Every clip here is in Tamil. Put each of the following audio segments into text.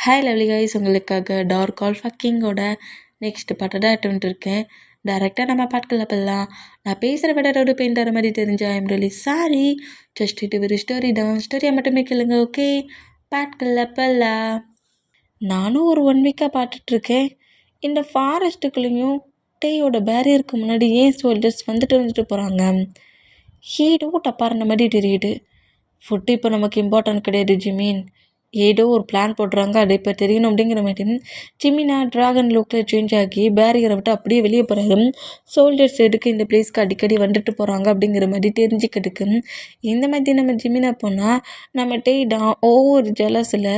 ஹாய் லவ்லி கைஸ், உங்களுக்காக டார்க் ஆல் ஃபக்கிங்கோட நெக்ஸ்ட் பாட்டோட அட்டெம்ப்ட் இருக்கேன். டேரெக்டாக நம்ம பாட்டுக்குள்ள போடலாம். நான் பேசுகிற விட பெயின் தர மாதிரி தெரிஞ்சா ஐம் ரியலி சாரி. ஜஸ்ட் இது ஒரு ஸ்டோரி தான், ஸ்டோரியை மட்டுமே கேளுங்க. ஓகே, பாட்டுக்குள்ள போடலாம். நானும் ஒரு 1 வீக்காக பாட்டுட்ருக்கேன். இந்த ஃபாரஸ்ட்டுக்குள்ளேயும் டேயோட பேரியருக்கு முன்னாடி ஏன் சோல்ஜர்ஸ் வந்துட்டு போகிறாங்க? ஏதோ டப்பாருன மாதிரி தெரியுது. ஃபுட்டு இப்போ நமக்கு இம்பார்ட்டன்ட் கிடையாது ஜிமீன். ஏதோ ஒரு பிளான் போடுறாங்க, அது இப்போ தெரியணும் அப்படிங்கிற மாதிரி ஜிமினா ட்ராகன் லுக்கில் சேஞ்ச் ஆகி பேரியரை விட்டு அப்படியே வெளியே போகிறாரு. சோல்ஜர்ஸ் எதுக்கு இந்த பிளேஸ்க்கு அடிக்கடி வந்துட்டு போகிறாங்க அப்படிங்கிற மாதிரி தெரிஞ்சுக்கிட்டுக்கு இந்த மாதிரி நம்ம ஜிமினா போனால் நம்ம டேய்டான் ஒவ்வொரு ஜலஸில்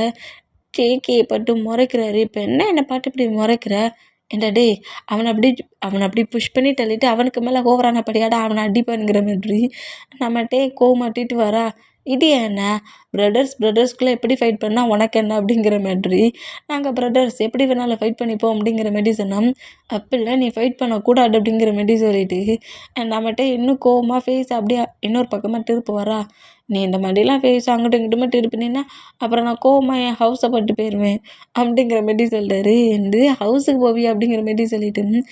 கேக்கே பட்டு முறைக்கிறாரு. இப்போ என்னை பாட்டு இப்படி முறைக்கிற ஏண்டா டே, அவனை அப்படி புஷ் பண்ணி தள்ளிட்டு அவனுக்கு மேலே ஓவரான படியாடா அவனை அடிப்பானுங்கிற மாதிரி நம்ம டே கோமாட்டிட்டு வரா. இது என்ன பிரதர்ஸ்குள்ளே எப்படி ஃபைட் பண்ணால் உனக்கு என்ன அப்படிங்கிற மாதிரி நாங்கள் பிரதர்ஸ் எப்படி வேணாலும் ஃபைட் பண்ணிப்போம் அப்படிங்கிற மாதிரி சொன்னோம். அப்போ நீ ஃபைட் பண்ணக்கூடாது அப்படிங்கிற மாதிரி சொல்லிட்டு நம்மகிட்ட இன்னும் கோவமாக ஃபேஸ் அப்படியே இன்னொரு பக்கமாக திருப்பு வரா. நீ இந்த மாதிரிலாம் ஃபேஸ் அங்கிட்டும் இங்கிட்டுமே திருப்பினீன்னா அப்புறம் நான் கோவமாக என் ஹவுஸை பட்டு போயிடுவேன் அப்படிங்கிற மாதிரி சொல்கிறாரு. எந்த ஹவுஸுக்கு போவியா அப்படிங்கிற மாதிரி சொல்லிட்டு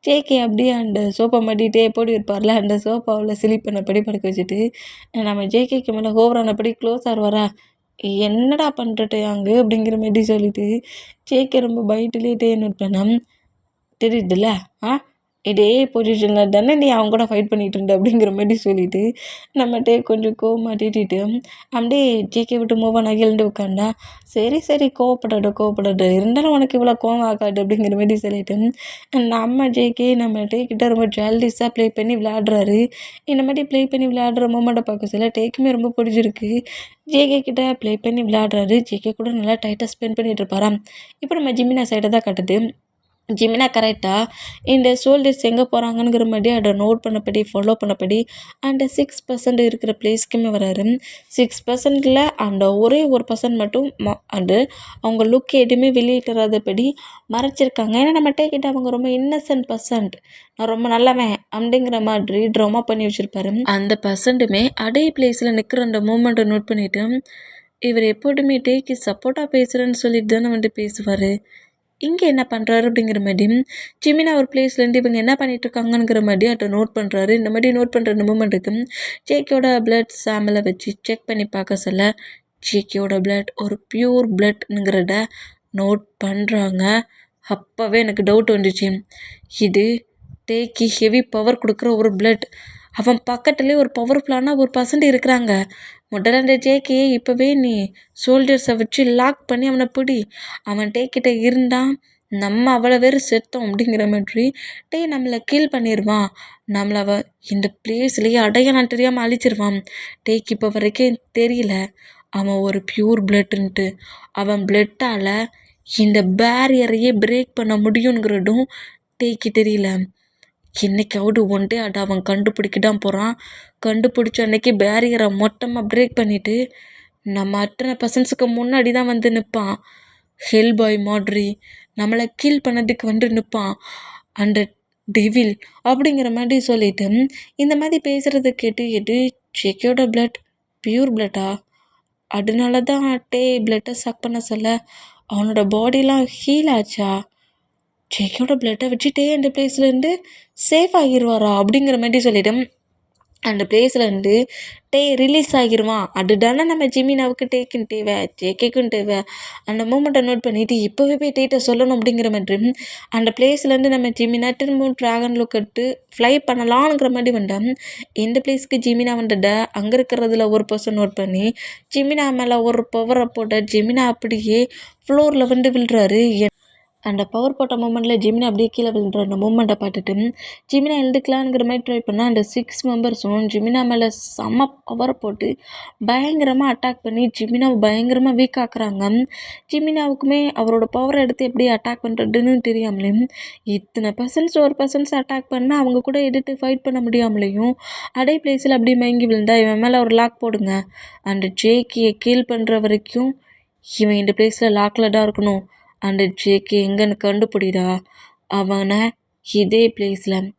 ஜேகே அப்படியே அந்த சோப்பை மாட்டிகிட்டே போடி இருப்பார்ல, அந்த சோப்பாவில் ஸ்லீப் பண்ணபடி படுக்க வச்சுட்டு நம்ம ஜேகேக்கு மேலே ஓவரானபடி க்ளோஸ் ஆடுவாரா. என்னடா பண்ணுறட்டு அங்கே அப்படிங்கிற மாதிரி சொல்லிட்டு ஜேகே ரொம்ப பயத்துலேயே நோட் பண்ண தெரியுதுல்ல, இதே பொசிஷனில் தானே நீ அவங்க கூட ஃபைட் பண்ணிகிட்டு இருந்த அப்படிங்கிற மாதிரி சொல்லிவிட்டு நம்மகிட்டே கொஞ்சம் கோவமாட்டிட்டு அப்படியே ஜேகே விட்டு மூவ் ஆன எழுந்து உட்காண்டா. சரி கோவப்படாது இருந்தாலும் உனக்கு இவ்வளோ கோவம் ஆகாது அப்படிங்கிற மாதிரி சொல்லிட்டு நம்ம ஜேகே நம்ம டேக்கிட்ட ரொம்ப ஜாலிஸாக ப்ளே பண்ணி விளையாடுறாரு. இந்த மாதிரி ப்ளே பண்ணி விளையாடுற மூமெண்ட்டை பார்க்க சொல்ல டேக்குமே ரொம்ப பிடிச்சிருக்கு. ஜேகே கிட்ட ப்ளே பண்ணி விளையாடுறாரு. ஜேகே கூட நல்லா டைட்டாக ஸ்பெண்ட் பண்ணிகிட்டு இருப்பாராம். இப்போ நம்ம ஜிமினா சைடை தான் காட்டுது. ஜிமினா கரெக்டாக இந்த சோல்ஜர்ஸ் எங்கே போகிறாங்கங்கிற மாதிரி அதை நோட் பண்ணபடி ஃபாலோ பண்ணபடி அந்த 6% இருக்கிற பிளேஸ்க்குமே வராரு. 6%ல் அந்த ஒரே ஒரு பர்சன்ட் மட்டும் அது அவங்க லுக் எதுவுமே வெளியிட்டறாதபடி மறைச்சிருக்காங்க. ஏன்னா நம்ம டேக்கிட்ட அவங்க ரொம்ப இன்னசென்ட் பர்சன்ட், நான் ரொம்ப நல்லவன் அப்படிங்கிற மாதிரி ட்ராமா பண்ணி வச்சுருப்பாரு. அந்த பர்சன்ட்டுமே அதே பிளேஸில் நிற்கிற அந்த மூமெண்ட்டை நோட் பண்ணிவிட்டு இவர் எப்போதுமே டேக்கு சப்போர்ட்டாக பேசுகிறேன்னு சொல்லிட்டு தானே வந்துட்டு பேசுவார். இங்கே என்ன பண்ணுறாரு அப்படிங்கிற மாதிரி ஜிமினா ஒரு பிளேஸ்லேருந்து இவங்க என்ன பண்ணிகிட்ருக்காங்கங்கிற மாதிரி அதை நோட் பண்ணுறாரு. இந்த மாதிரி நோட் பண்ணுற இந்த மூமெண்ட்டுக்கு ஜேகேயோட பிளட் சாம்பிளை வச்சு செக் பண்ணி பார்க்க சொல்ல ஜேகேயோட பிளட் ஒரு பியூர் பிளட்ங்கிறத நோட் பண்ணுறாங்க. அப்போவே எனக்கு டவுட் வந்துச்சு, இது டேக்கு ஹெவி பவர் கொடுக்குற ஒரு பிளட். அவன் பக்கத்துலேயே ஒரு பவர்ஃபுல்லான ஒரு பர்சன்ட் இருக்கிறாங்க. முதல்ல அந்த ஜேகே இப்போவே நீ சோல்ஜர்ஸை வச்சு லாக் பண்ணி அவனை பிடி, அவன் டேக்கிட்ட இருந்தான் நம்ம அவ்வளோ பேர் செத்தோம் அப்படிங்கிற மாதிரி டே நம்மளை கீல் பண்ணிடுவான், நம்மளை இந்த பிளேஸ்லேயே அடையாளம் தெரியாமல் அழிச்சிருவான். டேக்கு இப்போ வரைக்கும் தெரியல அவன் ஒரு பியூர் பிளட்டுன்ட்டு. அவன் பிளட்டால் இந்த பேரியரையே பிரேக் பண்ண முடியுங்கிறதும் டேக்கு தெரியல. என்னைக்காவது ஒன்டே அதை அவன் கண்டுபிடிக்க தான் போகிறான். கண்டுபிடிச்ச அன்னைக்கு பேரியரை மொத்தமாக பிரேக் பண்ணிவிட்டு நம்ம அத்தனை பர்சன்ஸுக்கு முன்னாடி தான் வந்து நிற்பான். ஹெல் பாய் மாதிரி நம்மளை கீல் பண்ணதுக்கு வந்து நிற்பான் அந்த டெவில் அப்படிங்கிற மாதிரி சொல்லிட்டு இந்த மாதிரி பேசுகிறத கேட்டு ஜேகேயோட பிளட் பியூர் பிளட்டா, அதனால தான் டே பிளட்டை சக் பண்ண சொல்ல அவனோட பாடிலாம் ஹீல் ஆச்சா, ஜேகேயோட பிளட்டை வச்சுட்டே அந்த பிளேஸ்லேருந்து சேஃப் ஆகிடுவாரா அப்படிங்கிற மாதிரி சொல்லிவிடும். அந்த பிளேஸ்லேருந்து டே ரிலீஸ் ஆகிடுவான். அதுதானே நம்ம ஜிமினாவுக்கு டேக்குன்னு தேவை, ஜேகேக்குன்னு தேவை. அந்த மூமெண்ட்டை நோட் பண்ணிவிட்டு இப்போவே போய் டேட்டை சொல்லணும் அப்படிங்கிற மாதிரி அந்த பிளேஸ்லேருந்து நம்ம ஜிமினா திரும்பவும் ட்ராகன் லுக்கெட்டு ஃப்ளை பண்ணலாம்ங்கிற மாதிரி வந்தோம். எந்த பிளேஸ்க்கு ஜிமினா வந்தத அங்கே இருக்கிறதுல ஒரு பர்சன் நோட் பண்ணி ஜிமினா மேலே ஒரு பவரை போட்ட ஜிமினா அப்படியே ஃப்ளோரில் வந்து விழுறாரு. அந்த பவர் போட்ட மூமெண்ட்டில் ஜிமினா அப்படியே கீழே விழுற அந்த மூமெண்ட்டை பார்த்துட்டு ஜிமினா எழுந்துக்கலாங்கிற மாதிரி ட்ரை பண்ணால் அந்த 6 மெம்பர்ஸும் ஜிமினா மேலே செம்ம பவரை போட்டு பயங்கரமாக அட்டாக் பண்ணி ஜிமினாவை பயங்கரமாக வீக் ஆக்குறாங்க. ஜிமினாவுக்குமே அவரோட பவரை எடுத்து எப்படி அட்டாக் பண்ணுறதுன்னு தெரியாமலேயும் இத்தனை ஒரு பர்சன்ஸ் அட்டாக் பண்ணால் அவங்க கூட எடுத்து ஃபைட் பண்ண முடியாமலேயும் அதே பிளேஸில் அப்படியே மயங்கி விழுந்தா இவன் மேலே ஒரு லாக் போடுங்க, அந்த ஜேகேயை கீல் பண்ணுற வரைக்கும் இவன் இந்த பிளேஸில் லாக்கில் தான் இருக்கணும், அந்த ஜேகே எங்கன்னு கண்டுபிடிடா, அவனை இதே பிளேஸில்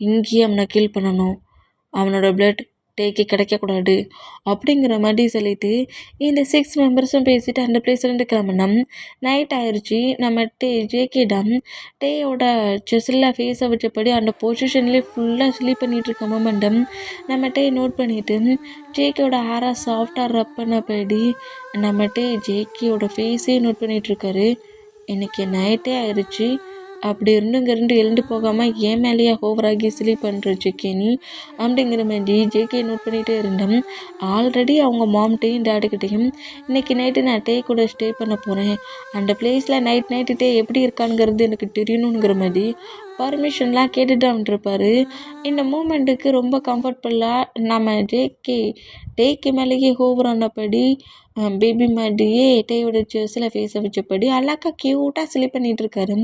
இங்கேயே அவனை கில் பண்ணணும், அவனோட பிளட் டேக்கு கிடைக்கக்கூடாது அப்படிங்கிற மாதிரி சொல்லிட்டு இந்த 6 மெம்பர்ஸும் பேசிட்டு அந்த பிளேஸ்லேருந்து கிளம்புனோம். நைட் ஆயிடுச்சு. நம்ம ஜேகேடம் டேயோட செஸ்ஸில் ஃபேஸை வச்சபடி அந்த பொசிஷன்லேயே ஃபுல்லாக ஸ்லீப் பண்ணிகிட்டு இருக்க மொமெண்டம் நம்ம டே நோட் பண்ணிவிட்டு ஜேகேயோட ஹேரை சாஃப்டாக ரப் பண்ணபடி நம்ம ஜேகேயோட ஃபேஸே நோட் பண்ணிகிட்ருக்காரு. இன்றைக்கி நைட்டே ஆயிடுச்சு. அப்படி இருந்துங்கிருந்து எழுந்து போகாமல் ஏன் மேலேயே ஓவராகி ஸ்லீப் பண்ணுற ஜேகே நீ அப்படிங்கிற மாதிரி ஜேகே நோட் பண்ணிகிட்டே இருந்தோம். ஆல்ரெடி அவங்க மாம்கிட்டையும் டேடுக்கிட்டையும் இன்றைக்கி நைட்டு நான் டே கூட ஸ்டே பண்ண போகிறேன், அந்த பிளேஸில் நைட்டு டே எப்படி இருக்கானுங்கிறது எனக்கு தெரியணுங்கிற மாதிரி பர்மிஷன்லாம் கேட்டுட்டு வந்துருப்பார். இந்த மூமெண்ட்டுக்கு ரொம்ப கம்ஃபர்டபுளாக நம்ம டேக்கு மேலேயே ஓவரானபடி பேபி மாதிரியே டேயோட செஸ்ஸில் ஃபேஸை வச்சபடி அழகாக க்யூட்டாக ஸ்லீப் பண்ணிகிட்ருக்காரு.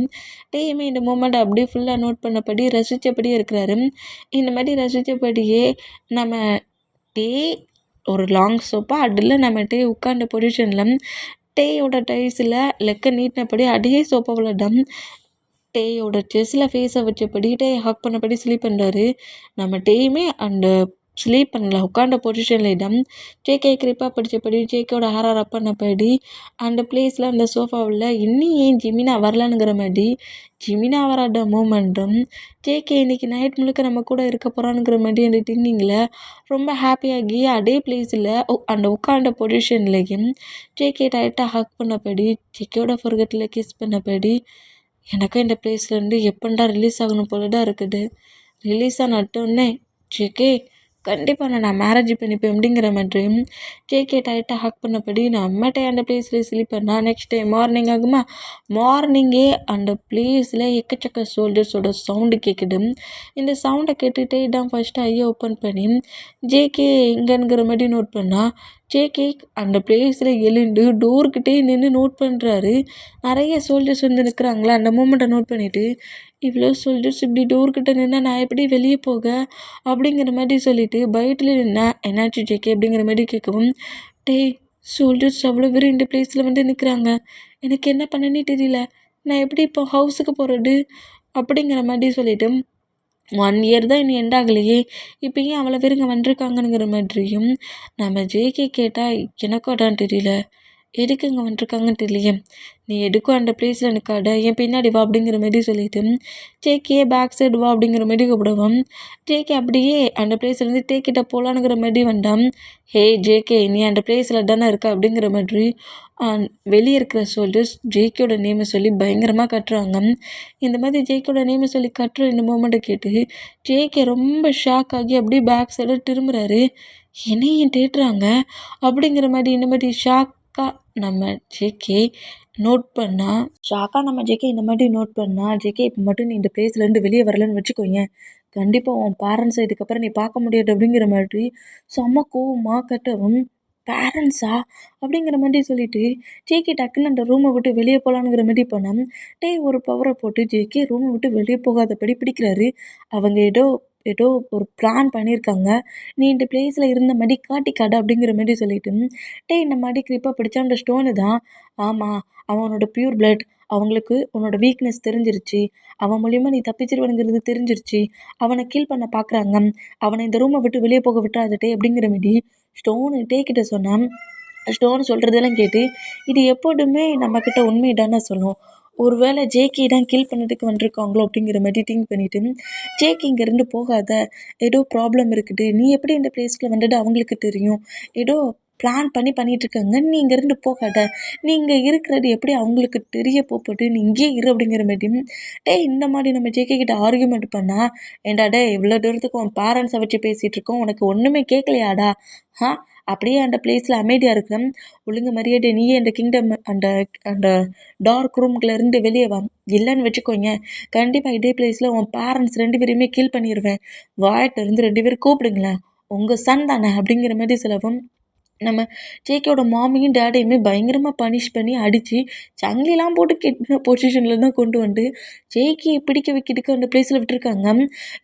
டேயுமே இந்த மூமெண்ட் அப்படியே ஃபுல்லாக நோட் பண்ணபடி ரசித்தபடியே இருக்கிறாரு. இந்த மாதிரி ரசித்தபடியே நம்ம டே ஒரு லாங் சோஃபா அதில் நம்ம டே உட்காந்த பொசிஷனில் டேயோட டைஸில் லெக்க நீட்டினபடி அதே சோஃபாவில் டேயோட செஸ்ஸில் ஃபேஸை வச்சபடி டே ஹக் பண்ணபடி ஸ்லீப் பண்ணுறாரு. நம்ம டேயுமே அந்த ஸ்லீப் பண்ணல, உட்காண்ட பொசிஷன்ல ஜேகே கிரிப்பாக படித்தபடி ஜேகேயோட ஹேரை ரப் பண்ணபடி அந்த பிளேஸில் அந்த சோஃபாவில் இன்னும் ஏன் ஜிமினா வரலனுங்கிற மாதிரி ஜிமினா வராத மூமெண்ட்டும் ஜேகே இன்றைக்கி நைட் முழுக்க நம்ம கூட இருக்க போகிறானுங்கிற மாதிரி அந்த திங்கிங்கில் ரொம்ப ஹாப்பியாகி அதே பிளேஸில் அந்த உட்காண்ட பொசிஷன்லேயும் ஜேகே டைட்டாக ஹக் பண்ணபடி ஜேகேயோட ஃபர்கட்டில் கிஸ் பண்ணபடி எனக்கும் இந்த பிளேஸ்லேருந்து எப்பண்டா ரிலீஸ் ஆகணும் போல தான் இருக்குது. ரிலீஸ் ஆனட்டோன்னே ஜேகே கண்டிப்பாக நான் மேரேஜ் பண்ணிப்பேன் அப்படிங்கிற மாதிரியும் ஜேகே டைட்டாக ஹக் பண்ணபடி நான் அம்மாட்டே அந்த பிளேஸில் ஸ்லீப் பண்ணால் நெக்ஸ்ட் டே மார்னிங் ஆகுமா, மார்னிங்கே அந்த பிளேஸில் எக்கச்சக்க சோல்ஜர்ஸோட சவுண்டு கேட்குது. இந்த சவுண்டை கேட்டுகிட்டே தான் ஃபஸ்ட்டு ஐயை ஓப்பன் பண்ணி ஜேகே இங்கேங்கிற மாதிரி நோட் பண்ணால் ஜேகே அந்த பிளேஸில் எழுந்து டோர்கிட்டே நின்று நோட் பண்ணுறாரு. நிறைய சோல்ஜர்ஸ் வந்து நிற்கிறாங்களா, அந்த மூமெண்ட்டை நோட் பண்ணிவிட்டு இவ்வளோ சோல்ஜர்ஸ் இப்படி டோர்கிட்ட நின்னா நான் எப்படி வெளியே போக அப்படிங்கிற மாதிரி சொல்லிவிட்டு பயத்தில் நின்னா என்னாச்சு ஜேகே அப்படிங்கிற மாதிரி கேட்கவும் சோல்ஜர்ஸ் அவ்வளோ பேர் இந்த பிளேஸில் வந்து நிற்கிறாங்க, எனக்கு என்ன பண்ணனே தெரியல, நான் எப்படி இப்போ ஹவுஸுக்கு போகிறது அப்படிங்கிற மாதிரி சொல்லிவிட்டு 1 இயர் தான் இன்னும் எண்ட் ஆகலையே, இப்போ ஏன் அவ்வளோ பேர் இங்கே வந்திருக்காங்கங்கிற மாதிரியும் நம்ம ஜேகே கேட்டால் எனக்கும் அதான் தெரியல, எதுக்கு இங்கே வந்துருக்காங்கன்னு தெரியலையே, நீ எதுக்கும் அந்த பிளேஸில் நிற்காத, என் பின்னாடி வா அப்படிங்கிற மாதிரி சொல்லிவிட்டு ஜேகே பேக் சைடு வா அப்படிங்கிற மாதிரி கூப்பிடுவோம். ஜேகே அப்படியே அந்த பிளேஸ்லேருந்து டேக்கிட்ட போகலானுங்கிற மாதிரி வந்தான். ஹே ஜேகே நீ அந்த பிளேஸில் தானே இருக்க அப்படிங்கிற மாதிரி வெளியே இருக்கிற சோல்ஜர்ஸ் ஜேகேயோட நேமை சொல்லி பயங்கரமாக கட்டுறாங்க. இந்த மாதிரி ஜேகேயோட நேமை சொல்லி கட்டுற இந்த மூமெண்ட்டை கேட்டு ஜேகே ரொம்ப ஷாக் ஆகி அப்படியே பேக் சைடு திரும்புகிறாரு. என்னையும் தேட்டுறாங்க அப்படிங்கிற மாதிரி இந்த மாதிரி ஷாக்காக நம்ம ஜேகே நோட் பண்ணால் இந்த மாதிரி நோட் பண்ணால் ஜேகே இப்போ மட்டும் நீ இந்த பிளேஸ்லேருந்து வெளியே வரலன்னு வச்சுக்கோங்க, கண்டிப்பாக உன் பேரண்ட்ஸை இதுக்கப்புறம் நீ பார்க்க முடியாது அப்படிங்கிற மாதிரி செம்ம கோவமாக கட்டவும் பேரண்ட்ஸா அப்படிங்கிற மாதிரி சொல்லிட்டு ஜேகே டக்குன்னு அந்த ரூமை விட்டு வெளியே போகலானுங்கிற மாதிரி போனால் ஒரு பவரை போட்டு ஜேகே ரூமை விட்டு வெளியே போகாதபடி பிடிக்கிறாரு. அவங்க ஏதோ ஒரு பிளான் பண்ணியிருக்காங்க, நீ இந்த பிளேஸில் இருந்த மாதிரி காட்டிக்காடு அப்படிங்கிற மாதிரி சொல்லிட்டு இந்த மாதிரி கிரிப்பாக பிடிச்சா அந்த ஸ்டோனு தான், ஆமாம் அவனோட பியூர் பிளட், அவங்களுக்கு உன்னோட வீக்னஸ் தெரிஞ்சிருச்சு, அவன் மூலிமா நீ தப்பிச்சிருவனுங்கிறது தெரிஞ்சிருச்சு, அவனை கீல் பண்ண பார்க்குறாங்க, அவனை இந்த ரூமை விட்டு வெளியே போக விட்டுறாதட்டே அப்படிங்கிற மாதிரி ஸ்டோனு கிட்ட சொன்னான். ஸ்டோன் சொல்கிறதெல்லாம் கேட்டு இது எப்போதுமே நம்மக்கிட்ட உண்மை தானே சொல்லும், ஒரு வேளை ஜேகே தான் கில் பண்ணதுக்கு வந்திருக்காங்களோ அப்படிங்கிற மாதிரி திங்க் பண்ணிவிட்டு ஜேகே இங்கேருந்து போகாத, ஏதோ ப்ராப்ளம் இருக்குது, நீ எப்படி இந்த பிளேஸ்க்கு வந்தது அவங்களுக்கு தெரியும், ஏதோ பிளான் பண்ணிகிட்ருக்காங்க, நீ இங்கேருந்து போகாத, நீ இங்கே இருக்கிறது எப்படி அவங்களுக்கு தெரிய போட்டு நீ இங்கேயே இரு அப்படிங்கிற மாதிரி இந்த மாதிரி நம்ம ஜேகே கிட்ட ஆர்கியூமெண்ட் பண்ணால், ஏண்டா இவ்வளோ தூரத்துக்கு உன் பேரண்ட்ஸை வச்சு பேசிகிட்டு இருக்கோம், உனக்கு ஒன்றுமே கேட்கலையாடா, அப்படியே அந்த பிளேஸில் அமைதியாக இருக்கிறேன், ஒழுங்கு மரியாதை நீயே அந்த கிங்டம் அந்த டார்க் ரூம்குள்ளேருந்து வெளியே வா, இல்லைன்னு வச்சுக்கோங்க கண்டிப்பாக இதே பிளேஸில் உன் பேரண்ட்ஸ் 2 பேரையுமே கில் பண்ணிடுவேன், வாயிட்டிருந்து 2 பேரும் கூப்பிடுங்களேன், உங்கள் சன் தானே அப்படிங்கிற மாதிரி சொல்லவும் நம்ம ஜேகேவோட மாமியும் டேடையுமே பயங்கரமாக பனிஷ் பண்ணி அடித்து சங்கிலிலாம் போட்டு கெட்டின பொசிஷனில் தான் கொண்டு வந்து ஜேகேயை பிடிக்க வைக்கிறதுக்கு அந்த பிளேஸில் விட்டுருக்காங்க.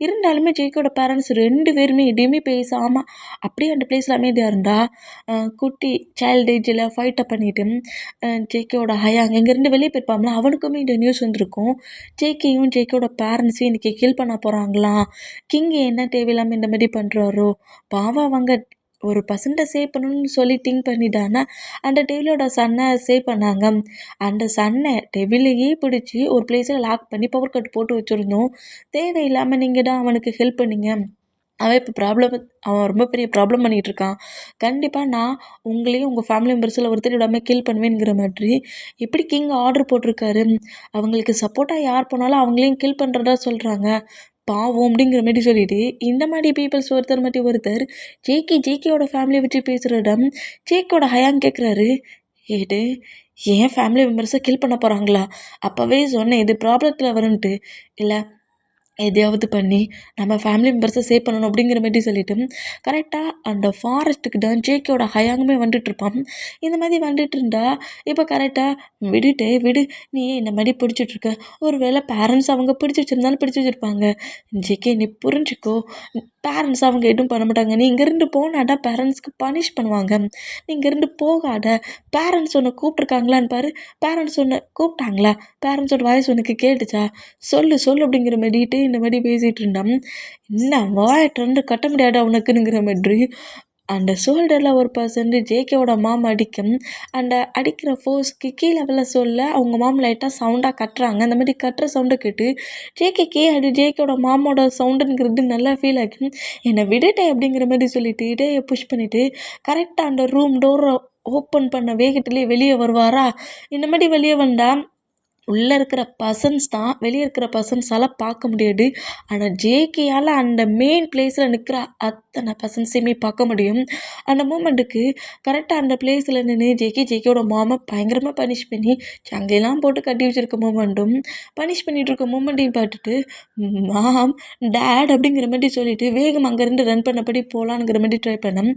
இருந்தாலுமே ஜேகேவோட பேரண்ட்ஸ் 2 பேருமே எதையுமே பேசாமல் அப்படியே அந்த பிளேஸில் அமைதியாக இருந்தா குட்டி சைல்டு ஏஜில் ஃபைட்டை பண்ணிவிட்டு ஜேகேவோட ஹயாங் இங்கேருந்து வெளியே போயிருப்பாங்களா அவனுக்குமே இந்த நியூஸ் வந்திருக்கும். ஜேகேயும் ஜேகேவோட பேரண்ட்ஸையும் இன்றைக்கி கில் பண்ண போகிறாங்களாம். கிங் என்ன தேவையில்லாமல் இந்த மாதிரி பண்ணுறாரோ பாவம் அவங்க ஒரு பர்சன்ட்டை சேவ் பண்ணணும்னு சொல்லி திங்க் பண்ணிட்டானா அந்த டெவிலோட சன்னை சேவ் பண்ணாங்க. அந்த சன்னை டெவிலையே பிடிச்சி ஒரு பிளேஸில் லாக் பண்ணி பவர் கட் போட்டு வச்சுருந்தோம். தேவையில்லாமல் நீங்கள் தான் அவனுக்கு ஹெல்ப் பண்ணீங்க. அவன் இப்போ அவன் ரொம்ப பெரிய ப்ராப்ளம் பண்ணிகிட்டு இருக்கான். கண்டிப்பாக நான் உங்களையும் உங்கள் ஃபேமிலி மெம்பர்ஸில் ஒருத்தர் விடாமல் கில் பண்ணுவேங்கிற மாதிரி எப்படி கிங் ஆர்டர் போட்டிருக்காரு. அவங்களுக்கு சப்போர்ட்டாக யார் போனாலும் அவங்களையும் கில் பண்ணுறதா சொல்கிறாங்க. பாவம் அப்படிங்கிற மாதிரி சொல்லிட்டு இந்த மாதிரி பீப்புள்ஸ் ஒருத்தர் ஜேகேயோட ஃபேமிலியை வச்சு பேசுகிற ஜேகேயோட ஹயாங் கேட்குறாரு, ஏடு ஏன் ஃபேமிலி மெம்பர்ஸை கில் பண்ண போகிறாங்களா? அப்போவே சொன்னேன் இது ப்ராப்ளத்தில் வரும்ன்ட்டு. இல்லை எதையாவது பண்ணி நம்ம ஃபேமிலி மெம்பர்ஸை சேவ் பண்ணணும் அப்படிங்கிற மாதிரி சொல்லிட்டு கரெக்டாக அந்த ஃபாரஸ்ட்டுக்கு தான் ஜேகேயோட ஹயாங்குமே வந்துட்டுருப்பான். இந்த மாதிரி வந்துட்டு இருந்தா இப்போ கரெக்டாக விடு நீ இந்த மாதிரி பிடிச்சிட்ருக்க. ஒரு வேளை பேரண்ட்ஸ் அவங்க பிடிச்சி வச்சுருந்தாலும் பிடிச்சி வச்சுருப்பாங்க. ஜேகே நீ புரிஞ்சுக்கோ, பேரண்ட்ஸ் அவங்க எதுவும் பண்ண மாட்டாங்க. நீ இங்கேருந்து போனாடா பேரண்ட்ஸ்க்கு பனிஷ் பண்ணுவாங்க. நீ இங்கேருந்து போகாத. பேரண்ட்ஸ் ஒன்று கூப்பிட்ருக்காங்களான்னு பாரு. பேரண்ட்ஸ் ஒன்று கூப்பிட்டாங்களா? பேரண்ட்ஸோட வாய்ஸ் உனக்கு கேட்டுச்சா? சொல்லு அப்படிங்கிற மாதிரிட்டு இந்த மாதிரி பேசிகிட்டு இருந்தான். என்ன வாயை திறந்து கட்ட முடியாதா உனக்குங்கிற மாதிரி அந்த ஷோல்டரில் ஒரு பர்சன்ட் ஜேகேவோட மாம் அடிக்கும். அந்த அடிக்கிற ஃபோர்ஸ்க்கு கீழே லெவலில் சொல்ல அவங்க மாம் லைட்டாக சவுண்டாக கட்டுறாங்க. அந்த மாதிரி கட்டுற சவுண்டை கேட்டு ஜேகேக்கே அது ஜேகேவோட மாமோட சவுண்டுங்கிறது நல்லா ஃபீல் ஆகும். என்னை விடுட்டே அப்படிங்கிற மாதிரி சொல்லிட்டு இடையே புஷ் பண்ணிவிட்டு கரெக்டாக அந்த ரூம் டோரை ஓப்பன் பண்ண வேகத்துலேயே வெளியே வருவாரா. இந்த மாதிரி வெளியே வந்தால் உள்ளே இருக்கிற பர்சன்ஸ் தான் வெளியே இருக்கிற பர்சன்ஸால் பார்க்க முடியாது. ஆனால் ஜேகேயால் அந்த மெயின் பிளேஸில் நிற்கிற அத்தனை பர்சன்ஸையுமே பார்க்க முடியும். அந்த மூமெண்ட்டுக்கு கரெக்டாக அந்த பிளேஸில் நின்று ஜேகேவோட மாமை பயங்கரமாக பனிஷ் பண்ணி சங்கையெல்லாம் போட்டு கட்டி வச்சுருக்க மூமெண்ட்டும் பனிஷ் பண்ணிகிட்டு இருக்க மூமெண்ட்டையும் பார்த்துட்டு மாம் டேட் அப்படிங்கிற மாதிரி சொல்லிவிட்டு வேகம் அங்கேருந்து ரன் பண்ணபடி போகலான்ங்கிற மாதிரி ட்ரை பண்ணோம்.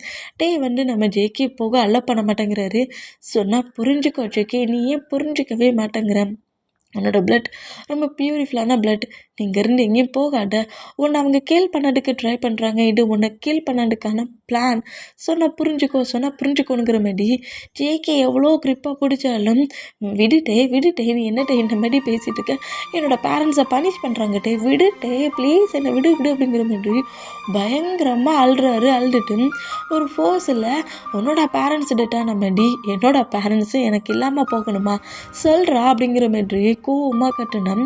வந்து நம்ம ஜேகே போக அல்ல பண்ண மாட்டேங்கிறாரு. சொன்னால் புரிஞ்சுக்கோ ஜேகே, நீ ஏன் புரிஞ்சிக்கவே மாட்டேங்கிற? உன்னோட பிளட் ரொம்ப பியூரிஃபுல்லான பிளட். நீ இங்கேருந்து எங்கேயும் போகாத. உன்னை அவங்க கீல் பண்ணதுக்கு ட்ரை பண்ணுறாங்க. இது உன்னை கீல் பண்ணதுக்கான பிளான். சொன்னால் புரிஞ்சுக்கோனுங்கிற மாதிரி ஜேகே எவ்வளோ க்ரிப்பாக பிடிச்சாலும் விடுட்டே நீ என்னட்டே இந்த மாதிரி பேசிகிட்டு இருக்க. என்னோடய பேரண்ட்ஸை பனிஷ் பண்ணுறாங்கட்டே, விடுட்டே ப்ளீஸ் என்னை விடு அப்படிங்கிற மாதிரி பயங்கரமாக அழுதுட்டு ஒரு ஃபோர்ஸில் உன்னோட பேரண்ட்ஸ் டேட்டான மாதிரி என்னோட பேரண்ட்ஸும் எனக்கு இல்லாமல் போகணுமா சொல்கிறா அப்படிங்கிற மாதிரி கோவமாக கட்டணும்.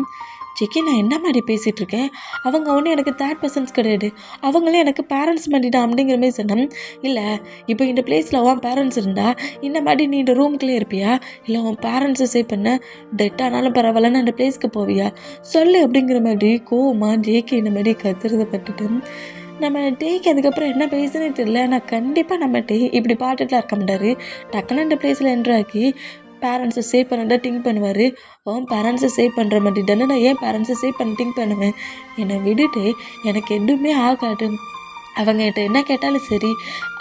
ஜேகே நான் என்ன மாதிரி பேசிகிட்ருக்கேன்? அவங்க ஒன்றும் எனக்கு தேர்ட் பர்சன்ஸ் கிடையாது. அவங்களே எனக்கு பேரண்ட்ஸ் மாதிரி தான் அப்படிங்கிற மாதிரி சொன்னோம். இல்லை இப்போ இந்த பிளேஸில் உன் பேரண்ட்ஸ் இருந்தால் இந்த மாதிரி நீ இந்த ரூமுக்குள்ளே இருப்பியா? இல்லை உன் பேரண்ட்ஸை சேவ் பண்ண டெட்டானாலும் பரவாயில்லன்னு அந்த பிளேஸ்க்கு போவியா? சொல்லு அப்படிங்கிற மாதிரி கோவமாக ஜேகே இந்த மாதிரி கத்துறதை பட்டுட்டு நம்ம டேக்கு அதுக்கப்புறம் என்ன பேசுனே தெரியல. நான் கண்டிப்பாக நம்ம டே இப்படி பாட்டுலாம் இருக்க மாட்டார். டக்குன்னு அந்த பிளேஸில் என்ட்ராக்கி பேரண்ட்ஸை சேவ் பண்ணதான் திங்க் பண்ணுவார். அவன் பேரண்ட்ஸை சேவ் பண்ணுற மாதிரி தானே நான் ஏன் பேரண்ட்ஸை சேவ் பண்ண திங்க் பண்ணுவேன்? என்னை விட்டுட்டு எனக்கு எதுவுமே ஆகாது. அவங்க என்கிட்ட என்ன கேட்டாலும் சரி,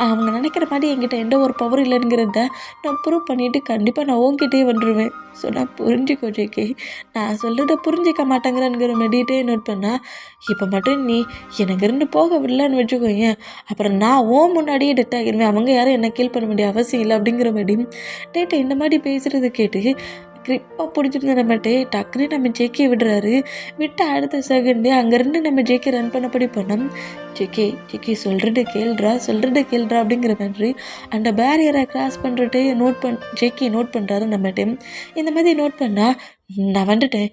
அவங்க நினைக்கிற மாதிரி என்கிட்ட எந்த ஒரு பவர் இல்லைங்கிறத நான் ப்ரூவ் பண்ணிவிட்டு கண்டிப்பாக நான் உன்கிட்டே வந்துடுவேன். ஸோ நான் புரிஞ்சுக்கோ ஜேகே, நான் சொல்கிறத புரிஞ்சிக்க மாட்டேங்கிறேங்கிற மாதிரிட்டே நோட் பண்ணால் இப்போ மட்டும் நீ எனக்கு இருந்து போக விடலான்னு வச்சுக்கோங்க, அப்புறம் நான் முன்னாடியே டெத் ஆகிடுவேன். அவங்க யாரும் என்னை கீல் பண்ண வேண்டிய அவசியம் இல்லை அப்படிங்கிற மாதிரி டேட்டை இந்த மாதிரி பேசுகிறது கேட்டு க்ரிப்பாக பிடிச்சிருந்த நம்மகிட்டே டக்குன்னு நம்ம ஜேகே விடுறாரு. விட்டு அடுத்த செகண்டே அங்கேருந்து நம்ம ஜேகே ரன் பண்ணபடி பண்ணோம். ஜேகே சொல்கிறது கேள்றா அப்படிங்கிற மாதிரி அந்த பேரியரை கிராஸ் பண்ணுறதே ஜேகே நோட் பண்ணுறாரு நம்மகிட்ட. இந்த மாதிரி நோட் பண்ணால் நான் வந்துட்டேன்,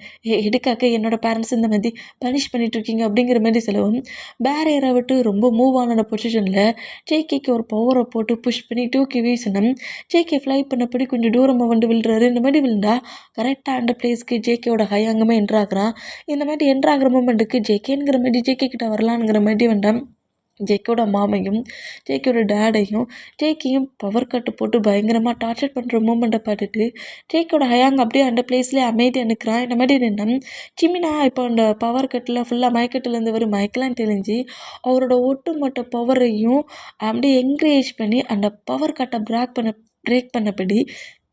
எதுக்காக என்னோடய பேரண்ட்ஸ் இந்த மாதிரி பனிஷ் பண்ணிகிட்ருக்கீங்க அப்படிங்கிற மாதிரி சொல்லவும் பேரியரை விட்டு ரொம்ப மூவ் ஆன பொசிஷனில் ஜேகேக்கு ஒரு பவரை போட்டு புஷ் பண்ணி தூக்கி வீசணும். ஜேகே ஃப்ளை பண்ணபடி கொஞ்சம் தூரமாக வந்து விழுறாரு. இந்த மாதிரி விழுந்தா கரெக்டாக அந்த பிளேஸ்க்கு ஜேகேவோட ஹயாங்கமே என்ட்ராகிறான். இந்த மாதிரி என்ட்ராகிற மூமெண்ட்டுக்கு ஜேகேங்கிற மாதிரி ஜேகே கிட்ட வரலான்ங்கிற மாதிரி வந்தான். ஜேக்கோட மாமையும் ஜேக்கியோட டேடையும் ஜேக்கியும் பவர் கட்டு போட்டு பயங்கரமாக டார்ச்சர் பண்ணுற மூமெண்ட்டை பார்த்துட்டு ஜேக்கோட ஹயாங் அப்படியே அந்த பிளேஸ்லேயே அமைதியாக நிற்கிறான். இந்த மாதிரி நின்னம் சிமினா இப்போ அந்த பவர் கட்டில் ஃபுல்லாக மயக்கட்டுலேருந்து வரும் மயக்கெல்லாம் தெளிஞ்சு அவரோட ஒட்டுமொத்த பவரையும் அப்படியே என்கரேஜ் பண்ணி அந்த பவர் கட்டை பிரேக் பண்ணபடி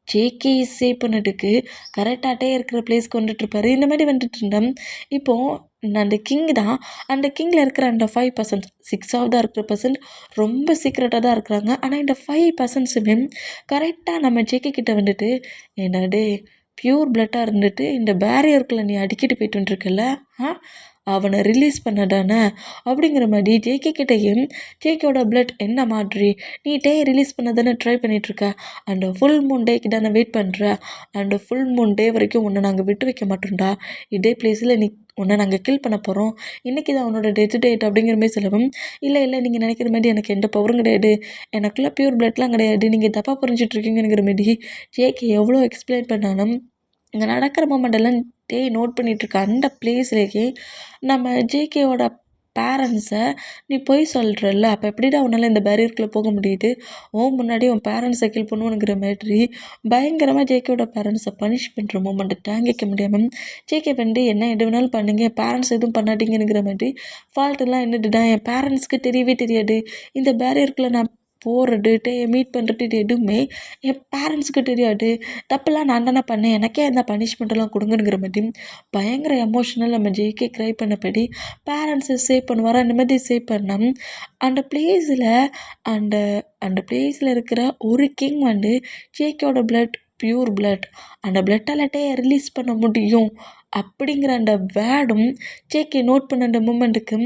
ஜேகே சேவ் பண்ணதுக்கு கரெக்டாகட்டே இருக்கிற பிளேஸ் கொண்டுட்ருப்பாரு. இந்த மாதிரி வந்துட்டு இருந்தேன். இப்போது அந்த கிங் தான், அந்த கிங்கில் இருக்கிற அந்த 5% 6ஆவதாக இருக்கிற பர்சன்ட் ரொம்ப சீக்ரெட்டாக தான் இருக்கிறாங்க. ஆனால் இந்த 5%ஸுமே கரெக்டாக நம்ம ஜேகே கிட்ட வந்துட்டு என்னடே பியூர் பிளட்டாக இருந்துட்டு இந்த பேரியருக்குள்ளே நீ அடிக்கிட்டு போயிட்டு வந்துருக்கல அவனை ரிலீஸ் பண்ணதானே அப்படிங்கிற மாதிரி ஜேகே கிட்டேயும் ஜேகேயோட பிளட் என்ன மாதிரி நீ ரிலீஸ் பண்ண தானே ட்ரை பண்ணிகிட்ருக்க, அந்த ஃபுல் மூன் டேக்கு தானே வெயிட் பண்ணுற, அந்த ஃபுல் மூன் டே வரைக்கும் உன்னை நாங்கள் விட்டு வைக்க மாட்டோம்டா, இதே பிளேஸில் நீ உன்னை நாங்கள் கில் பண்ண போகிறோம், இன்றைக்கி தான் உன்னோட டெத் டேட் அப்படிங்கிற மாதிரி சொல்லவும் இல்லை நீங்கள் நினைக்கிற மாதிரி எனக்கு எந்த பவரும் கிடையாது, எனக்குள்ளே பியூர் பிளட்லாம் கிடையாது, நீங்கள் தப்பாக புரிஞ்சிட்ருக்கீங்கிற மாதிரி ஜேகே எவ்வளோ எக்ஸ்பிளைன் பண்ணாலும் இங்கே நடக்கிற மூமெண்டெல்லாம் நோட் பண்ணிகிட்ருக்க அந்த பிளேஸ்லேயே நம்ம ஜேகேயோட பேரண்ட்ஸை நீ பொய் சொல்கிறல்ல, அப்போ எப்படிடா உன்னால் இந்த பேரியருக்குள்ளே போக முடியுது, முன்னாடி உன் பேரண்ட்ஸை கில் பண்ணுவோனுங்கிற மாதிரி பயங்கரமாக ஜேகேயோட பேரண்ட்ஸை பனிஷ் பண்ணுற மூமெண்ட்டை தாங்கிக்க முடியாமல் ஜேகே வந்து என்ன எது வேணாலும் பண்ணுங்க, என் பேரண்ட்ஸ் எதுவும் பண்ணாதீங்கிற மாதிரி ஃபால்ட்டெல்லாம் என்னதுடா என் பேரண்ட்ஸ்க்கு தெரியவே தெரியாது, இந்த பேரியருக்குள்ளே நான் போகிறது மீட் பண்ணுறது இது எதுவுமே என் பேரண்ட்ஸுக்கு தெரியாது, தப்பெல்லாம் நான் தானே பண்ணேன், எனக்கே அந்த பனிஷ்மெண்ட்டெல்லாம் கொடுங்கங்கிற மாதிரி பயங்கர எமோஷனல் நம்ம ஜேகே க்ரை பண்ணபடி பேரண்ட்ஸை சேவ் பண்ணுவார். அந்த மாதிரி சேவ் பண்ணோம் அந்த பிளேஸில் அந்த அந்த பிளேஸில் இருக்கிற ஒரு கிங் வந்து ஜேகேயோட பிளட் பியூர் பிளட், அந்த பிளட்டாலட்டே ரிலீஸ் பண்ண முடியும் அப்படிங்கிற அந்த வேர்டும் ஜேகே நோட் பண்ண அந்த மூமெண்ட்டுக்கு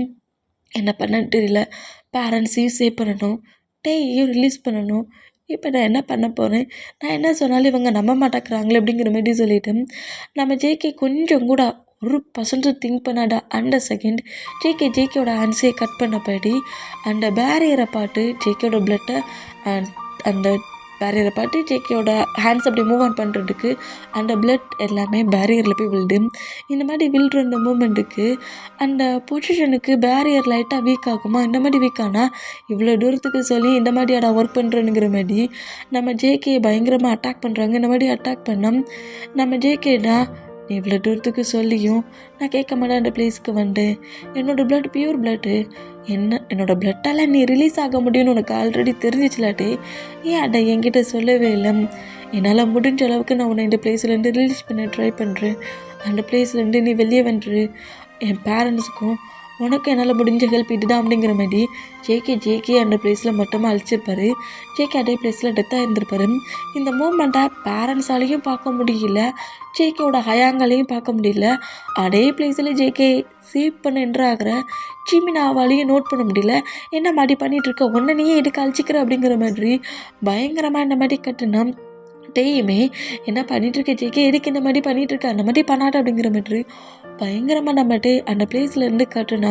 என்ன பண்ண தெரியல, பேரண்ட்ஸையும் சேவ் பண்ணணும், டேயையும் ரிலீஸ் பண்ணணும், இப்போ நான் என்ன பண்ண போகிறேன், நான் என்ன சொன்னாலும் இவங்க நம்ப மாட்டேங்கிறாங்களே அப்படிங்கிற மாதிரி சொல்லிவிட்டு நம்ம ஜேகே கொஞ்சம் கூட 1% திங்க் பண்ணாத அந்த செகண்ட் ஜேகேயோட ஹேண்ட்ஸையை கட் பண்ணபடி அந்த பேரியரை பார்த்து ஜேகேயோட பிளட்டை அந்த பேரியரை பார்த்து ஜேகேயோட ஹேண்ட்ஸ் அப்படி மூவ் ஆன் பண்ணுறதுக்கு அந்த பிளட் எல்லாமே பேரியரில் போய் விழுது. இந்த மாதிரி விழுற அந்த மூமெண்ட்டுக்கு அந்த பொசிஷனுக்கு பேரியர் லைட்டாக வீக் ஆகுமா, இந்த மாதிரி வீக் ஆனால் இவ்வளோ தூரத்துக்கு சொல்லி இந்த மாதிரியாடா ஒர்க் பண்ணுறேனுங்கிற மாதிரி நம்ம ஜேகே பயங்கரமாக அட்டாக் பண்ணுறாங்க. இந்த மாதிரி அட்டாக் பண்ணோம் நம்ம ஜேகேடா நீ இவ்வளோ தூரத்துக்கு சொல்லியும் நான் கேட்க மாட்டேன், அந்த பிளேஸ்க்கு வந்தேன், என்னோடய பிளட் பியூர் பிளட்டு, என்னோடய பிளட்டால் நீ ரிலீஸ் ஆக முடியும்னு உனக்கு ஆல்ரெடி தெரிஞ்சிச்சலாட்டே, ஏன் அட என்கிட்ட சொல்லவே இல்லை, என்னால் முடிஞ்ச அளவுக்கு நான் உன்னை இந்த பிளேஸ்லேருந்து ரிலீஸ் பண்ண ட்ரை பண்ணுறேன், அந்த பிளேஸ்லேருந்து நீ வெளியே வந்துரு, என் பேரண்ட்ஸுக்கும் உனக்கு என்னால் முடிஞ்ச ஹெல்ப் இதுதான் அப்படிங்கிற மாதிரி ஜேகே அந்த பிளேஸில் மொத்தமாக அழிச்சிருப்பாரு. ஜேகே அதே பிளேஸில் டெத்தாக இருந்திருப்பாரு. இந்த மூமெண்ட்டை பேரண்ட்ஸாலையும் பார்க்க முடியல, ஜேகேவோட ஹயாங்காலையும் பார்க்க முடியல, அதே பிளேஸில் ஜேகே சேவ் பண்ண என்ட்ராகிற சிமினாவாலையும் நோட் பண்ண முடியல, என்ன மாதிரி பண்ணிகிட்ருக்க, ஒன்றை நீயே எடுக்க அழிச்சிக்கிற அப்படிங்கிற மாதிரி பயங்கரமாக இந்த மாதிரி கட்டுனா டேயுமே என்ன பண்ணிகிட்ருக்க ஜேகே, எதுக்கு இந்த மாதிரி பண்ணிகிட்ருக்க, அந்த மாதிரி பண்ணாட்ட அப்படிங்கிற மாதிரி பயங்கரமாக நம்மகிட்ட அந்த பிளேஸ்லேருந்து கட்டுனா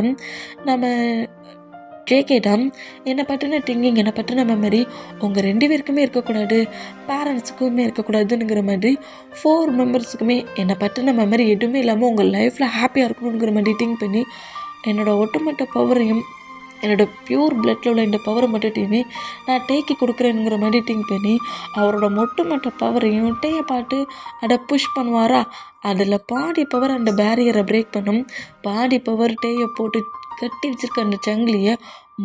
நம்ம ஜேகேடாம் என்னை பற்றின திங்கிங், என்னை பற்றின மெமரி உங்கள் 2 பேருக்குமே இருக்கக்கூடாது, பேரண்ட்ஸுக்குமே இருக்கக்கூடாதுங்கிற மாதிரி 4 மெம்பர்ஸுக்குமே என்னை பற்றின மெமரி எதுவுமே இல்லாமல் உங்கள் லைஃப்பில் ஹாப்பியாக இருக்கணுங்கிற மாதிரி திங்க் பண்ணி என்னோடய ஒட்டுமொத்த பவரையும் என்னோடய பியூர் பிளட்டில் உள்ள இந்த பவரை மட்டுமே நான் டேக்கு கொடுக்குறேனுங்கிற மாதிரி திங்க் பண்ணி அவரோட ஒட்டுமொத்த பவரையும் டேயை பார்த்து அதை புஷ் பண்ணுவாரா, அதில் பாதி பவர் அந்த பேரியரை பிரேக் பண்ணும், பாதி பவர் டேயை போட்டு கட்டி வச்சுருக்க அந்த சங்கிலியை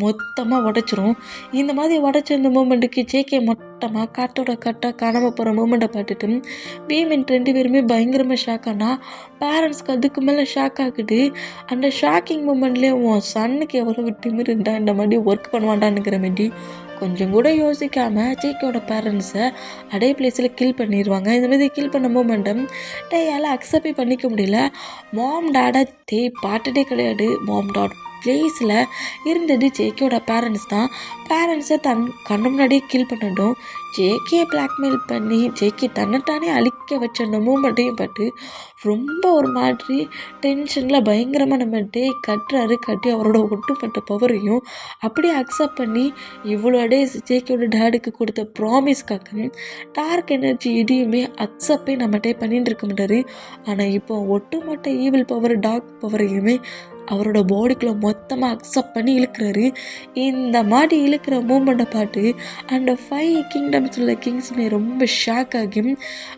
மொத்தமாக உடச்சிரும். இந்த மாதிரி உடச்ச இந்த மூமெண்ட்டுக்கு ஜேகே மொத்தமாக காட்டோட கட்டாக காணாமல் போகிற மூமெண்ட்டை பார்த்துட்டு பீமின் 2 பேருமே பயங்கரமாக ஷாக் ஆனால் பேரண்ட்ஸ்க்கு அதுக்கு மேலே ஷாக் ஆகுது. அந்த ஷாக்கிங் மூமெண்ட்லேயே உன் சன்னுக்கு எவ்வளோ திமிரு இருந்தா இந்த மாதிரி ஒர்க் பண்ணுவாண்டான்னுங்கிற மாதிரி கொஞ்சம் கூட யோசிக்காமல் ஜேகேயோட பேரண்ட்ஸை அதே பிளேஸில் கில் பண்ணிடுவாங்க. இந்த மாதிரி கில் பண்ண மூமெண்ட்டை டேயால் அக்செப்டே பண்ணிக்க முடியல. மாம் டாடை பார்த்ததே கிடையாது. மாம் டாட் பிளேஸில் இருந்தது ஜேகேயோட பேரண்ட்ஸ் தான். பேரண்ட்ஸை தன் கண்ணு முன்னாடியே கில் பண்ணட்டும் ஜேகே பிளாக்மெயில் பண்ணி ஜேகே தன்னைத்தானே அழிக்க வச்ச அந்த மூமெண்ட்டையும் பார்த்து ரொம்ப ஒரு மாதிரி டென்ஷனில் பயங்கரமாக நம்ம கட்டி அவரோட ஒட்டுமொத்த பவரையும் அப்படியே அக்செப்ட் பண்ணி இவ்வளோ டேஸ் ஜேகேயோட டேடுக்கு கொடுத்த ப்ராமிஸ்க்காக டார்க் எனர்ஜி எதையுமே அக்செப்டே நம்ம பண்ணிட்டு இருக்க மாட்டார். ஆனால் இப்போ ஒட்டுமொத்த ஈவில் பவர் டார்க் பவரையுமே அவரோட பாடிக்குள்ளே மொத்தமாக அக்செப்ட் பண்ணி இழுக்கிறாரு. இந்த மாதிரி இழுக்கிற மூமெண்ட்டை பார்த்து அந்த 5 கிங்டம்ஸ் உள்ள கிங்ஸுமே ரொம்ப ஷாக் ஆகி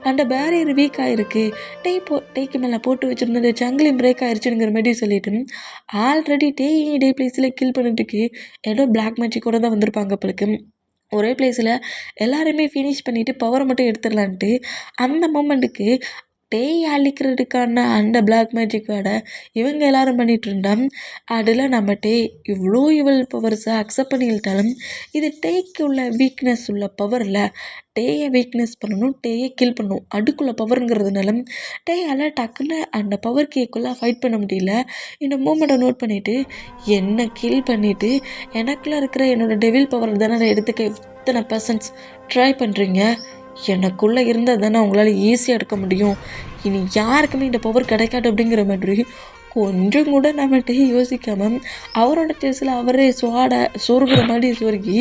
அந்த பேரியர் வீக் ஆகிருக்கு, டேக்கு மேலே போட்டு வச்சுருந்த ஜங்கிலையும் பிரேக் ஆயிடுச்சுங்கிற மாதிரி சொல்லிட்டு ஆல்ரெடி இதே பிளேஸில் கில் பண்ணிட்டுருக்கு. ஏதோ பிளாக் மேஜிக்கோட தான் வந்திருப்பாங்க போலுக்கு. ஒரே பிளேஸில் எல்லாருமே ஃபினிஷ் பண்ணிவிட்டு பவரை மட்டும் எடுத்துடலான்ட்டு அந்த மூமெண்ட்டுக்கு அழிக்கிறதுக்கான அந்த பிளாக் மேஜிக் வேட இவங்க எல்லாரும் பண்ணிட்டு இருந்தான். அதில் நம்ம இவ்வளோ இவள் பவர்ஸை அக்செப்ட் பண்ணி இழுத்தாலும் இது டேக்கு உள்ள வீக்னஸ் உள்ள பவரில் டேயை வீக்னஸ் பண்ணணும், டேயை கில் பண்ணணும், அடுக்குள்ள பவருங்கிறதுனால டேயால் டக்குன்னு அந்த பவர் கேக்குள்ளே ஃபைட் பண்ண முடியல. இந்த மூமெண்ட்டை நோட் பண்ணிவிட்டு என்னை கில் பண்ணிவிட்டு எனக்குள்ளே இருக்கிற என்னோடய டெவில் பவர் தானே அதை எடுத்துக்க இத்தனை பர்சன்ட்ஸ் ட்ரை பண்ணுறீங்க, எனக்குள்ளே இருந்தால் தானே உங்களால் ஈஸியாக எடுக்க முடியும், இனி யாருக்குமே இந்த பவர் கிடைக்காது அப்படிங்கிற மாதிரி கொஞ்சம் கூட நம்மகிட்ட யோசிக்காமல் அவரோட சேஸில் அவரே சொருகிற மாதிரி சொருகி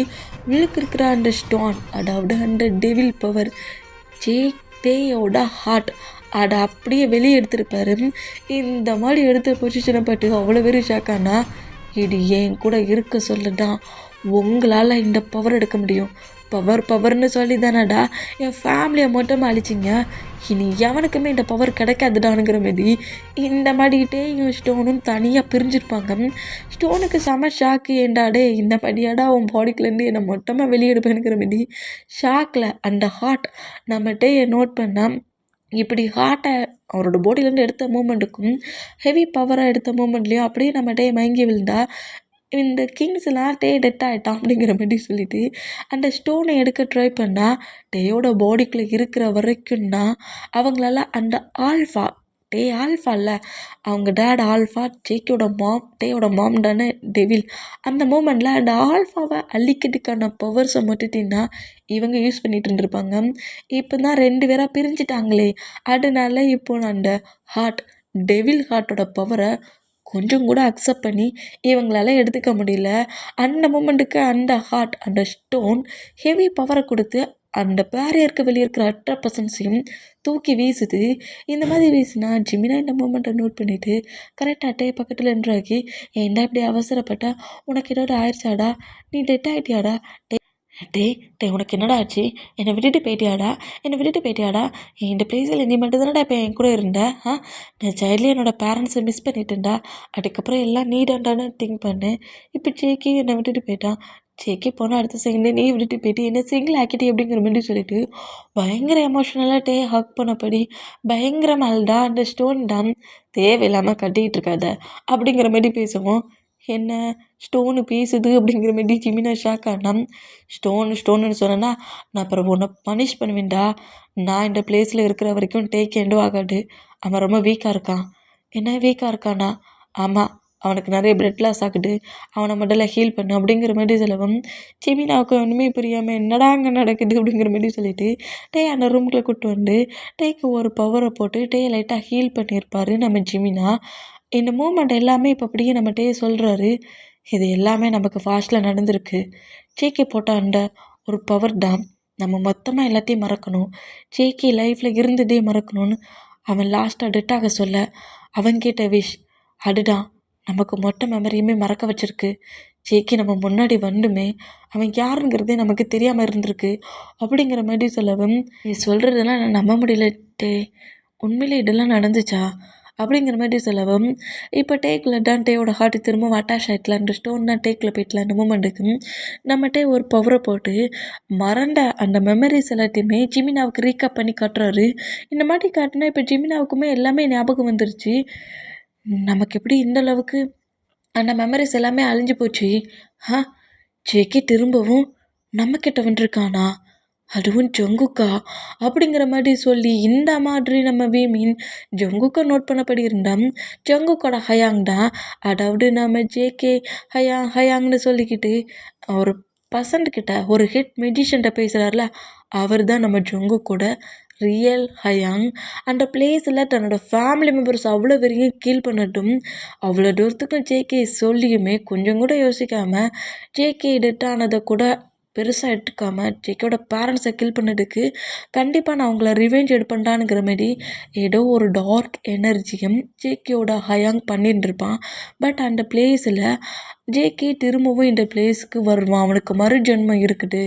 விழுக்கு இருக்கிற அந்த ஸ்டோன், அதாவது அந்த டெவில் பவர் டேயோட ஹார்ட் அதை அப்படியே வெளியே எடுத்திருப்பாரு. இந்த மாதிரி எடுத்த பொசிஷனை பார்த்து அவ்வளோ வெறும் ஷாக்கானா, இது என் கூட இருக்க சொல்லுதான் உங்களால் இந்த பவர் எடுக்க முடியும், பவர்னு சொல்லி தானடா என் ஃபேமிலியை மொத்தமாக அழிச்சிங்க, இனி எவனுக்குமே இந்த பவர் கிடைக்காதுடானுங்கிற மாதிரி இந்த மாதிரிட்டே ஸ்டோனும் தனியாக பிரிஞ்சிருப்பாங்க. ஸ்டோனுக்கு செம ஷாக்கு, ஏண்டாடே இந்த படியாடா உன் பாடிக்குலேருந்து என்னை மொத்தமாக வெளியெடுப்பேனுங்கிற மாதிரி ஷாக்கில் அந்த ஹார்ட் நம்மகிட்டே நோட் பண்ணால் இப்படி ஹார்ட்டை அவரோட பாடியிலேருந்து எடுத்த மூமெண்ட்டுக்கும் ஹெவி பவராக எடுத்த மூமெண்ட்லேயும் அப்படியே நம்ம மயங்கி விழுந்தா இந்த கிங்ஸ்லாம் டெத் ஆகிட்டான் அப்படிங்கிற மாதிரி சொல்லிட்டு அந்த ஸ்டோனை எடுக்க ட்ரை பண்ணால் டேயோட பாடிக்குள்ளே இருக்கிற வரைக்கும் தான் அவங்களால அந்த ஆல்ஃபா ஆல்ஃபால அவங்க டேட் ஆல்ஃபா டேயோட மாம் தானே டெவில், அந்த மூமெண்ட்டில் அந்த ஆல்ஃபாவை அழிக்கிறதுக்கான பவர்ஸை மட்டும்னா இவங்க யூஸ் பண்ணிட்டு இருந்திருப்பாங்க. இப்போ தான் 2 பேராக பிரிஞ்சிட்டாங்களே, அதனால இப்போ அந்த டெவில் ஹார்ட்டோட பவரை கொஞ்சம் கூட அக்செப்ட் பண்ணி இவங்களால எடுத்துக்க முடியல. அந்த மூமெண்ட்டுக்கு அந்த ஸ்டோன் ஹெவி பவரை கொடுத்து அந்த பேரியருக்கு வெளியே இருக்கிற அட்ரா பர்சன்ஸையும் தூக்கி வீசுது. இந்த மாதிரி வீசினா ஜிமினா இந்த மூமெண்ட்டை நோட் பண்ணிவிட்டு கரெக்டாக பக்கத்தில் நின்றாக்கி, ஏன்டா இப்படி அவசரப்பட்டா, உனக்கு ஏதாவது ஆயிடுச்சாடா, நீ டெட் ஆகிட்டியாடா, உனக்கு என்னடா ஆச்சு, என்னை விட்டுட்டு போயிட்டியாடா, இந்த பிளேஸில் நீ மட்டும் தானடா இப்போ என் கூட இருந்த, நான் சைல்ட்லேயே என்னோடய பேரண்ட்ஸை மிஸ் பண்ணிட்டேன்டா, அதுக்கப்புறம் எல்லாம் நீ தான்டான்னு திங்க் பண்ணேன், இப்போ சேக்கி என்னை விட்டுட்டு போயிட்டான், சேக்கி போனால் அடுத்த செகண்டே நீ விட்டுட்டு போயிட்டு என்ன சிங்கிள் ஆக்கிட்டி அப்படிங்கிற மாதிரி சொல்லிட்டு பயங்கர எமோஷ்னலாக ஹக் பண்ணப்படி பயங்கரமாக அல்டா அந்த ஸ்டோன் தான் தேவையில்லாமல் கட்டிக்கிட்டு இருக்காத அப்படிங்கிற மாதிரி பேசுவோம். என்ன ஸ்டோனு பேசுது அப்படிங்கிற மாதிரி ஜிமினா ஷாக் ஆனான். ஸ்டோனுன்னு சொன்னேன்னா நான் அப்புறம் உன்னை பனிஷ் பண்ணுவேன்டா, நான் இந்த பிளேஸில் இருக்கிற வரைக்கும் எண்டும் ஆகாது, அவன் ரொம்ப வீக்காக இருக்கான். என்ன வீக்காக இருக்கானா? ஆமாம், அவனுக்கு நிறைய பிளட் லாஸ் ஆகுது, அவனை முதல்ல ஹீல் பண்ணு அப்படிங்கிற மாதிரி சொல்லவும் ஜிமினாவுக்கு ஒன்றுமே புரியாமல் என்னடா அங்கே நடக்குது அப்படிங்கிற மாதிரி சொல்லிட்டு அந்த ரூம்குள்ளே கூப்பிட்டு வந்து டேக்கு ஒரு பவரை போட்டு லைட்டாக ஹீல் பண்ணியிருப்பார் நம்ம ஜிமினா. இந்த மூமெண்ட் எல்லாமே இப்போ அப்படியே நம்ம சொல்கிறாரு, இது எல்லாமே நமக்கு ஃபாஸ்ட்டில் நடந்திருக்கு, ஜேகே போட்ட அந்த ஒரு பவர் தான் நம்ம மொத்தமாக எல்லாத்தையும் மறக்கணும், ஜேகே லைஃப்பில் இருந்ததே மறக்கணும்னு அவன் லாஸ்ட்டாக டெட்டாக சொல்ல அவன் கேட்ட விஷ் அதுதான் நமக்கு மொட்டை மெமரியுமே மறக்க வச்சிருக்கு. ஜேகே நம்ம முன்னாடி வந்துமே அவன் யாருங்கிறதே நமக்கு தெரியாமல் இருந்திருக்கு அப்படிங்கிற மாதிரி சொல்லவும், நீ சொல்கிறதெல்லாம் நான் நம்ப முடியல உண்மையிலே இதெல்லாம் நடந்துச்சா அப்படிங்கிற மாதிரி சொல்லவும், இப்போ டேக்கில் தான் டேயோட ஹார்ட்டு திரும்ப அட்டாச் ஆகிட்டலான்ற ஸ்டோன் தான் டேக்கில் போயிட்டலாம். அந்த மூமெண்ட்டுக்கு நம்ம ஒரு பவரை போட்டு மறந்த அந்த மெமரிஸ் எல்லாத்தையுமே ஜிமினாவுக்கு ரீகப் பண்ணி காட்டுறாரு. இந்த மாதிரி காட்டினா இப்போ ஜிமினாவுக்குமே எல்லாமே ஞாபகம் வந்துருச்சு. நமக்கு எப்படி இந்த அளவுக்கு அந்த மெமரிஸ் எல்லாமே அழிஞ்சு போச்சு, ஜேகே திரும்பவும் நம்மக்கிட்ட வந்துருக்கானா, அதுவும் ஜங்குக்கா அப்படிங்கிற மாதிரி சொல்லி இந்த மாதிரி நம்ம வீமின் ஜங்குக்கா நோட் பண்ணப்படி இருந்தால் ஜங்குக்கோட ஹயாங் தான், அதாவது நம்ம ஜேகே ஹயாங்னு சொல்லிக்கிட்டு ஒரு பர்சன்ட்கிட்ட ஒரு ஹிட் மெஜிஷியன்ட்ட பேசுகிறார்ல, அவர் தான் நம்ம ஜங்குக்கோட ரியல் ஹயாங். அந்த பிளேஸில் தன்னோட ஃபேமிலி மெம்பர்ஸ் அவ்வளோ வரையும் கீல் பண்ணட்டும் அவ்வளோ தூரத்துக்கும் ஜேகே சொல்லியுமே கொஞ்சம் கூட யோசிக்காமல் ஜேகே டெட் ஆனதை கூட பெருசாக எடுத்துக்காம ஜேகேயோட பேரண்ட்ஸை கில் பண்ணதுக்கு கண்டிப்பாக நான் அவங்கள ரிவெஞ்ச் எடுப்பேன்டானுங்கிற மாரி ஏதோ ஒரு டார்க் எனர்ஜியும் ஜேகேயோட ஹயாங் பண்ணிட்டு இருப்பான். பட் அந்த பிளேஸில் ஜேகே திரும்பவும் இந்த பிளேஸ்க்கு வருவான். அவனுக்கு மறுஜென்மம் இருக்குது.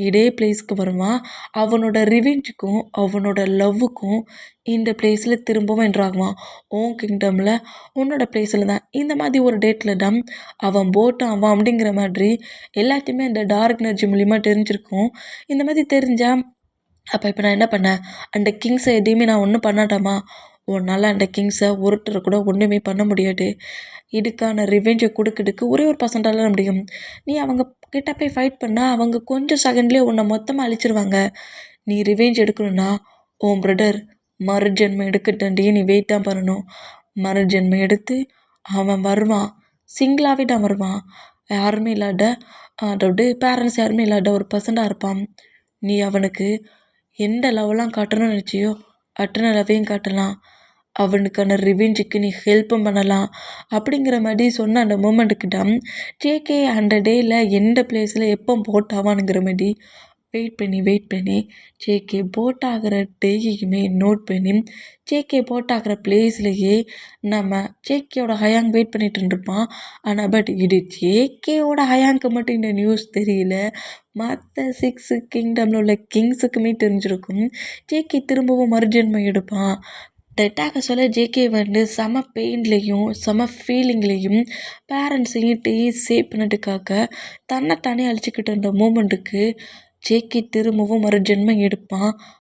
இதே பிளேஸ்க்கு வருவான். அவனோட ரிவெஞ்சுக்கும் அவனோட லவ்வுக்கும் இந்த பிளேஸில் திரும்பவும் என்ட்ராகுவான். உன் கிங்டமில் உன்னோட பிளேஸில் தான் இந்த மாதிரி ஒரு டேட்டில் தான் அவன் போட்டான் அவன் அப்படிங்கிற மாதிரி எல்லாத்தையுமே இந்த டார்க் எனர்ஜி மூலிமா தெரிஞ்சிருக்கும். இந்த மாதிரி தெரிஞ்சா அப்போ இப்போ நான் என்ன பண்ணேன், அந்த கிங்ஸை எதையுமே நான் ஒன்றும் பண்ணாட்டாமா? உன்னால் அந்த கிங்ஸை ஒருத்தரை கூட ஒன்றுமே பண்ண முடியாது. இதுக்கான ரிவெஞ்சை கொடுக்கறதுக்கு ஒரே ஒரு பர்சன்டால முடியும். நீ அவங்க கிட்ட போய் ஃபைட் பண்ணால் அவங்க கொஞ்சம் செகண்ட்லேயே உன்னை மொத்தமாக அழிச்சிருவாங்க. நீ ரிவெஞ்ச் எடுக்கணும்னா உன் பிரதர் மறுஜென்மம் எடுக்கட்டாண்டியே நீ வெயிட் தான் பண்ணணும். மறுஜென்மம் எடுத்து அவன் வருவான். சிங்கிளாகவே தான் வருவான். யாருமே இல்லாத, அதாவது பேரண்ட்ஸ் யாருமே இல்லாத ஒரு பர்சனாக இருப்பான். நீ அவனுக்கு எந்த லவ்லாம் காட்டணும்னு நினச்சியோ அத்தனை லவ்வையும் காட்டலாம். அவனுக்கான ரிவெஞ்சுக்கு நீ ஹெல்ப்பும் பண்ணலாம் அப்படிங்கிற மாதிரி சொன்ன அந்த மூமெண்ட்டுக்கு தான் ஜேகே அந்த டேயில் எந்த பிளேஸில் எப்போ போட் ஆவானுங்கிற மாதிரி வெயிட் பண்ணி ஜேகே போட் ஆகிற டேயுமே நோட் பண்ணி ஜேகே போட் ஆகிற பிளேஸ்லேயே நம்ம ஜேகேயோட ஹயாங் வெயிட் பண்ணிட்டு இருந்திருப்பான். ஆனால் பட் இது ஜேகேயோட ஹயாங்க்கு மட்டும் இந்த நியூஸ் தெரியல. மற்ற 6 கிங்டமில் உள்ள கிங்ஸுக்குமே தெரிஞ்சிருக்கும். ஜேகே திரும்பவும் மறுஜென்மம் எடுப்பான். டெட்டாக சொல்ல ஜேகே வந்து செம பெயின்லேயும் செம ஃபீலிங்லேயும் பேரண்ட்ஸையும் டேயும் சேவ் பண்ணதுக்காக தன்னைத்தானே அழிச்சிக்கிட்டு இருந்த மூமெண்ட்டுக்கு ஜேகே திரும்பவும் மறுஜென்மம் எடுப்பான்.